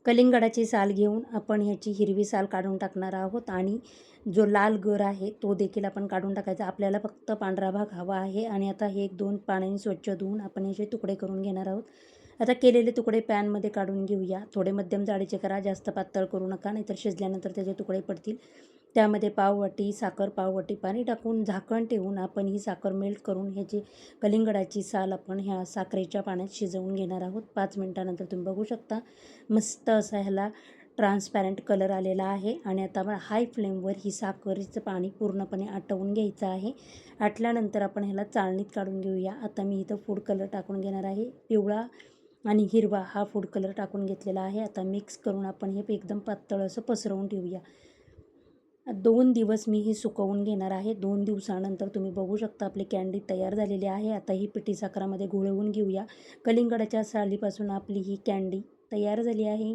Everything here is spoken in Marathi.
कलिंगडाची साल घेऊन आपण ह्याची हिरवी साल काढून टाकणार आहोत आणि जो लाल गर आहे तो देखील आपण काढून टाकायचा. आपल्याला फक्त पांढरा भाग हवा आहे. आणि आता हे 1-2 पाण्याने स्वच्छ धुवून आपण ह्याचे तुकडे करून घेणार आहोत. आता केलेले तुकडे पॅनमध्ये काढून घेऊया. थोडे मध्यम जाडीचे करा, जास्त पातळ करू नका, नाहीतर शिजल्यानंतर त्याचे तुकडे पडतील. त्यामध्ये पाववाटी साखर, पाववाटी पाणी टाकून झाकण ठेवून आपण ही साखर मेल्ट करून ह्याची कलिंगडाची साल आपण ह्या साखरेच्या पाण्यात शिजवून घेणार आहोत. 5 मिनिटानंतर तुम्ही बघू शकता मस्त असा ह्याला ट्रान्सपॅरंट कलर आलेला आहे. आणि आता हाय फ्लेमवर ही साखरेचं पाणी पूर्णपणे आटवून घ्यायचं आहे. आटल्यानंतर आपण ह्याला चाळणीत काढून घेऊया. आता मी इथं फूड कलर टाकून घेणार आहे. पिवळा आणि हिरवा हा फूड कलर टाकून घेतलेला आहे. आता मिक्स करून आपण हे एकदम पातळ असं पसरवून ठेवूया. 2 दिवस मी ही सुकवून घेणार आहे. 2 दिवसानंतर तुम्ही बघू शकता आपली कँडी तयार झालेली आहे. आता ही पिठी साखरामध्ये घोळवून घेऊया. कलिंगडाच्या सालीपासून आपली ही कँडी तयार झाली आहे.